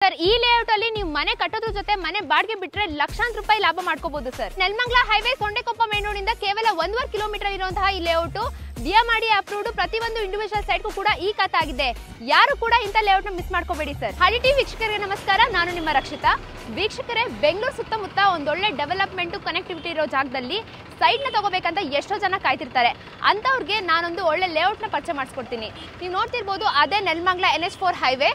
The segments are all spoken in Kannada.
ಸರ್ ಈ ಲೇಔಟ್ ಅಲ್ಲಿ ನೀವು ಮನೆ ಕಟ್ಟೋದ್ರ ಜೊತೆ ಮನೆ ಬಾಡಿಗೆ ಬಿಟ್ರೆ ಲಕ್ಷಾಂತರ ರೂಪಾಯಿ ಲಾಭ ಮಾಡ್ಕೋಬಹುದು sir. Nelamangala highway Sondekoppa main road ಇಂದ ಕೇವಲ 1.5 ಕಿಲೋಮೀಟರ್ ಇರುವಂತಹ ಈ ಲೇಔಟ್ ಬಿಎಂಆರ್ಡಿ ಅಪ್ರೂವ್ಡ್ ಪ್ರತಿಯೊಂದು ಇಂಡಿವಿಜುವಲ್ ಸೈಟ್ ಕೂಡ ಈ ಖಾತೆ ಆಗಿದೆ. ಯಾರು ಕೂಡ ಇಂತ ಲೇಔಟ್ ನ ಮಿಸ್ ಮಾಡ್ಕೋಬೇಡಿ ಸರ್. ಹಳಿ ಟಿವಿ ವೀಕ್ಷಕರಿಗೆ ನಮಸ್ಕಾರ, ನಾನು ನಿಮ್ಮ ರಕ್ಷಿತಾ. ವೀಕ್ಷಕರೇ, ಬೆಂಗಳೂರು ಸುತ್ತಮುತ್ತ ಒಂದೊಳ್ಳೆ ಡೆವಲಪ್ಮೆಂಟ್ ಕನೆಕ್ಟಿವಿಟಿ ಇರೋ ಜಾಗದಲ್ಲಿ ಸೈಟ್ ನ ತಗೋಬೇಕಂತ ಎಷ್ಟೋ ಜನ ಕಾಯ್ತಿರ್ತಾರೆ. ಅಂತವ್ರಿಗೆ ನಾನೊಂದು ಒಳ್ಳೆ ಲೇಔಟ್ ನ ಪರಿಚಯ ಮಾಡಿಸ್ಕೊಡ್ತೀನಿ. ನೀವು ನೋಡ್ತಿರ್ಬೋದು, ಅದೇ ನೆಲಮಂಗಲ NH4 ಹೈವೇ,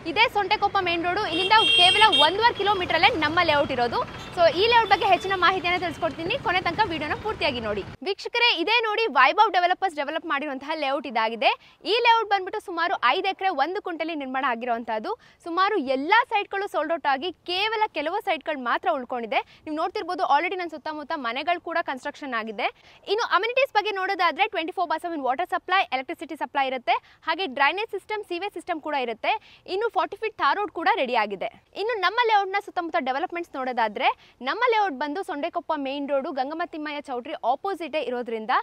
ಇದೇ ಸೊಂಟೆಕೊಪ್ಪ ಮೇನ್ ರೋಡ್. ಇಲ್ಲಿಂದ ಕೇವಲ 1.5 ಕಿಲೋಮೀಟರ್ ಅಲ್ಲೇ ನಮ್ಮ ಲೇಔಟ್ ಇರೋದು. ಸೊ ಈ ಲೇಔಟ್ ಬಗ್ಗೆ ಹೆಚ್ಚಿನ ಮಾಹಿತಿಯನ್ನು ತಿಳಿಸ್ಕೊಡ್ತೀನಿ. ಕೊನೆ ತನಕ ವಿಡಿಯೋನ ಪೂರ್ತಿಯಾಗಿ ನೋಡಿ. ವೀಕ್ಷಕರೇ, ಇದೇ ನೋಡಿ ವೈಭವ್ ಡೆವಲಪರ್ಸ್ ಡೆವಲಪ್ ಮಾಡಿರುವಂತಹ ಲೇಔಟ್ ಇದಾಗಿದೆ. ಈ ಲೇಔಟ್ ಬಂದ್ಬಿಟ್ಟು ಸುಮಾರು 5 ಎಕರೆ 1 ಕುಂಟಲಿ ನಿರ್ಮಾಣ ಆಗಿರುವಂತಹದ್ದು. ಸುಮಾರು ಎಲ್ಲಾ ಸೈಟ್ಗಳು ಸೋಲ್ಡ್ ಔಟ್ ಆಗಿ ಕೇವಲ ಕೆಲವು ಸೈಟ್ಗಳು ಮಾತ್ರ ಉಳ್ಕೊಂಡಿದೆ. ನೀವು ನೋಡ್ತಿರ್ಬೋದು, ಆಲ್ರೆಡಿ ನನ್ನ ಸುತ್ತಮುತ್ತ ಮನೆಗಳು ಕೂಡ ಕನ್ಸ್ಟ್ರಕ್ಷನ್ ಆಗಿದೆ. ಇನ್ನು ಅಮ್ಯುನಿಟೀಸ್ ಬಗ್ಗೆ ನೋಡೋದಾದ್ರೆ 24/7 ವಾಟರ್ ಸಪ್ಲೈ, ಎಲೆಕ್ಟ್ರಿಸಿಟಿ ಸಪ್ಲೈ ಇರುತ್ತೆ. ಹಾಗೆ ಡ್ರೈನೇಜ್ ಸಿಸ್ಟಮ್, ಸೀವೇಜ್ ಸಿಸ್ಟಮ್ ಕೂಡ ಇರುತ್ತೆ. ಇನ್ನು 40 ಫೀಟ್ ಟಾರ್ ರೋಡ್ ಕೂಡ ರೆಡಿ ಆಗಿದೆ. ಇನ್ನು ನಮ್ಮ ಲೇಔಟ್ ನ ಸುತ್ತಮುತ್ತ ಡೆವಲಪ್ಮೆಂಟ್ಸ್ ನೋಡೋದಾದ್ರೆ, ನಮ್ಮ ಲೇಔಟ್ ಬಂದು ಸೊಂಡೆಕೊಪ್ಪ ಮೇನ್ ರೋಡ್ ಗಂಗಮ್ಮ ತಿಮ್ಮಯ್ಯ ಚೌಟ್ರಿ ಆಪೋಸಿಟ್ ಇರೋದ್ರಿಂದ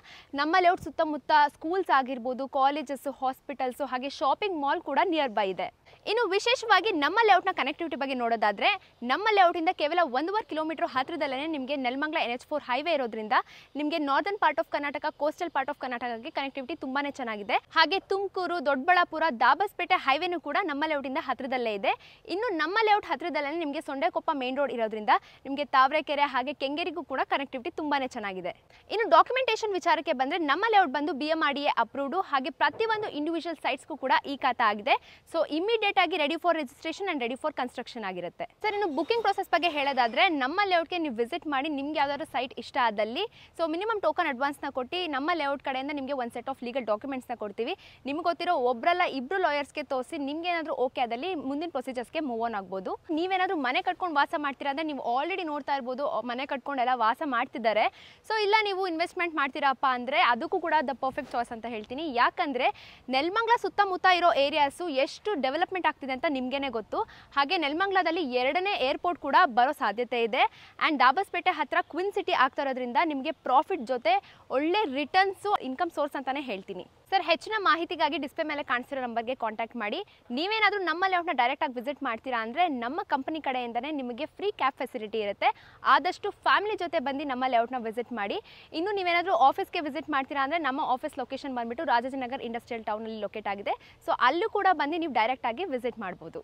ನಮ್ಮ ಲೇಔಟ್ ಸುತ್ತಮುತ್ತ ಸ್ಕೂಲ್ಸ್ ಆಗಿರ್ಬೋದು, ಕಾಲೇಜಸ್, ಹಾಸ್ಪಿಟಲ್ಸ್, ಹಾಗೆ ಶಾಪಿಂಗ್ ಮಾಲ್ ಕೂಡ ನಿಯರ್ ಬೈ ಇದೆ. ಇನ್ನು ವಿಶೇಷವಾಗಿ ನಮ್ಮ ಲೇಔಟ್ ನ ಕನೆಕ್ಟಿವಿಟಿ ಬಗ್ಗೆ ನೋಡೋದಾದ್ರೆ, ನಮ್ಮ ಲೇಔಟ್ ಇಂದ ಕೇವಲ 1.5 ಕಿಲೋಮೀಟರ್ ಹತ್ತಿರದಲ್ಲೇ ನಿಮಗೆ ನೆಲಮಂಗಲ NH4 ಹೈವೇ ಇರೋದ್ರಿಂದ ನಿಮಗೆ northern part of Karnataka, coastal part of ಕರ್ನಾಟಕಕ್ಕೆ ಕನೆಕ್ಟಿವಿಟಿ ತುಂಬಾನೇ ಚೆನ್ನಾಗಿದೆ. ಹಾಗೆ ತುಮಕೂರು, ದೊಡ್ಡಬಳ್ಳಾಪುರ, ದಾಬಸ್ಪೇಟೆ ಹೈವೇನು ಕೂಡ ನಮ್ಮ ಲೇಔಟ್ ಇಂದ ಹತ್ತಿರದಲ್ಲೇ ಇದೆ. ಇನ್ನು ನಮ್ಮ ಲೇಔಟ್ ಹತ್ತಿರದಲ್ಲೇ ನಿಮಗೆ ಸೊಂಡೆಕೊಪ್ಪ ಮೇನ್ ರೋಡ್ ಇರೋದ್ರಿಂದ ನಿಮಗೆ ತಾವರೆಕೆರೆ ಹಾಗೆ ಕೆಂಗೇರಿಗೂ ಕೂಡ ಕನೆಕ್ಟಿವಿಟಿ ತುಂಬಾನೇ ಚೆನ್ನಾಗಿದೆ. ಇನ್ನು ಡಾಕ್ಯುಮೆಂಟೇಶನ್ ವಿಚಾರಕ್ಕೆ ಬಂದ್ರೆ, ನಮ್ಮ ಲೇಔಟ್ ಬಂದು BMRDA ಅಪ್ರೂವ್ಡ್, ಹಾಗೆ ಪ್ರತಿಯೊಂದು ಇಂಡಿವಿಜುವಲ್ ಸೈಟ್ಸ್ಗೂ ಕೂಡ ಈ ಖಾತೆ ಆಗಿದೆ. ಸೊ ಇಮಿಡಿಯೇಟ್ ಆಗಿ ready for registration and ready for construction ಆಗಿರುತ್ತೆ ಸರ್. ಇನ್ನು ಬುಕಿಂಗ್ ಪ್ರೊಸೆಸ್ ಬಗ್ಗೆ ಹೇಳೋದಾದ್ರೆ, ನಮ್ಮ ಲೇಔಟ್ಗೆ ನೀವು ವಿಸಿಟ್ ಮಾಡಿ ನಿಮ್ಗೆ ಯಾವ್ದಾದ್ರು ಸೈಟ್ ಇಷ್ಟ ಆದಲ್ಲಿ ಸೊ ಮಿನಿಮಮ್ ಟೋಕನ್ ಅಡ್ವಾನ್ಸ್ ನ ಕೊಟ್ಟು ನಮ್ಮ ಲೇಔಟ್ ಕಡೆಯಿಂದ ನಿಮಗೆ ಒಂದು ಸೆಟ್ ಆಫ್ ಲೀಗಲ್ ಡಾಕ್ಯುಮೆಂಟ್ಸ್ ನ ಕೊಡ್ತೀವಿ. ನಿಮ್ಗೆ ಗೊತ್ತಿರೋ ಒಬ್ರಲ್ಲ ಇಬ್ರು ಲಾಯರ್ಸ್ಗೆ ತೋರಿಸಿ ನಿಮ್ಗೆ ಏನಾದ್ರು ಓಕೆ ಆದಲ್ಲಿ ಮುಂದಿನ ಪ್ರೊಸೀಜರ್ಸ್ಗೆ ಮೂವ್ ಆನ್ ಆಗ್ಬೋದು. ನೀವೇನಾದ್ರೂ ಮನೆ ಕಟ್ಕೊಂಡು ವಾಸ ಮಾಡ್ತೀರಾ ಅಂದ್ರೆ, ನೀವು ಆಲ್ರೆಡಿ ನೋಡ್ತಾ ಇರ್ಬೋದು ಮನೆ ಕಟ್ಕೊಂಡೆಲ್ಲ ವಾಸ ಮಾಡ್ತಿದ್ದಾರೆ. ಸೊ ಇಲ್ಲ ನೀವು ಇನ್ವೆಸ್ಟ್ಮೆಂಟ್ ಮಾಡ್ತೀರಪ್ಪ ಅಂದ್ರೆ ಅದಕ್ಕೂ ಕೂಡ ದ ಪರ್ಫೆಕ್ಟ್ ಚಾಯ್ಸ್ ಅಂತ ಹೇಳ್ತೀನಿ. ಯಾಕಂದ್ರೆ ನೆಲಮಂಗಲ ಸುತ್ತಮುತ್ತ ಇರೋ ಏರಿಯಾಸ್ ಎಷ್ಟು ಡೆವಲಪ್ಮೆಂಟ್ ಆಗ್ತಿದೆ ಅಂತ ನಿಮ್ಗೇನೆ ಗೊತ್ತು. ಹಾಗೆ ನೆಲಮಂಗಲದಲ್ಲಿ 2ನೇ ಏರ್ಪೋರ್ಟ್ ಕೂಡ ಬರೋ ಸಾಧ್ಯತೆ ಇದೆ. ಅಂಡ್ ದಾಬಸ್ಪೇಟೆ ಹತ್ರ ಕ್ವಿನ್ ಸಿಟಿ ಆಗ್ತಾ ಇರೋದ್ರಿಂದ ನಿಮಗೆ ಪ್ರಾಫಿಟ್ ಜೊತೆ ಒಳ್ಳೆ ರಿಟರ್ನ್ಸ್, ಇನ್ಕಮ್ ಸೋರ್ಸ್ ಅಂತಾನೆ ಹೇಳ್ತೀನಿ ಸರ್. ಹೆಚ್ಚಿನ ಮಾಹಿತಿಗಾಗಿ ಡಿಸ್ಪ್ಲೇ ಮೇಲೆ ಕಾಣಿಸಿರೋ ನಂಬರ್ಗೆ ಕಾಂಟ್ಯಾಕ್ಟ್ ಮಾಡಿ. ನೀವೇನಾದ್ರೂ ನಮ್ಮ ಲೇಔಟ್ನ ಡೈರೆಕ್ಟ್ ಆಗಿ ವಿಸಿಟ್ ಮಾಡ್ತೀರಾ ಅಂದ್ರೆ, ನಮ್ಮ ಕಂಪನಿ ಕಡೆಯಿಂದನೇ ನಿಮಗೆ ಫ್ರೀ ಕ್ಯಾಬ್ ಫೆಸಿಲಿಟಿ ಇರುತ್ತೆ. ಆದಷ್ಟು ಫ್ಯಾಮಿಲಿ ಜೊತೆ ಬಂದು ನಮ್ಮ ಲೇಔಟ್ನ ವಿಸಿಟ್ ಮಾಡಿ. ಇನ್ನು ನೀವೇನಾದ್ರೂ ಆಫೀಸ್ಗೆ ವಿಸಿಟ್ ಮಾಡ್ತೀರಾ ಅಂದ್ರೆ, ನಮ್ಮ ಆಫೀಸ್ ಲೊಕೇಶನ್ ಬಂದ್ಬಿಟ್ಟು ರಾಜಾಜಿನಗರ್ ಇಂಡಸ್ಟ್ರಿಯಲ್ ಟೌನ್ ಅಲ್ಲಿ ಲೊಕೇಟ್ ಆಗಿದೆ. ಸೊ ಅಲ್ಲೂ ಕೂಡ ಬಂದು ನೀವು ಡೈರೆಕ್ಟ್ ಆಗಿ ವಿಸಿಟ್ ಮಾಡ್ಬೋದು.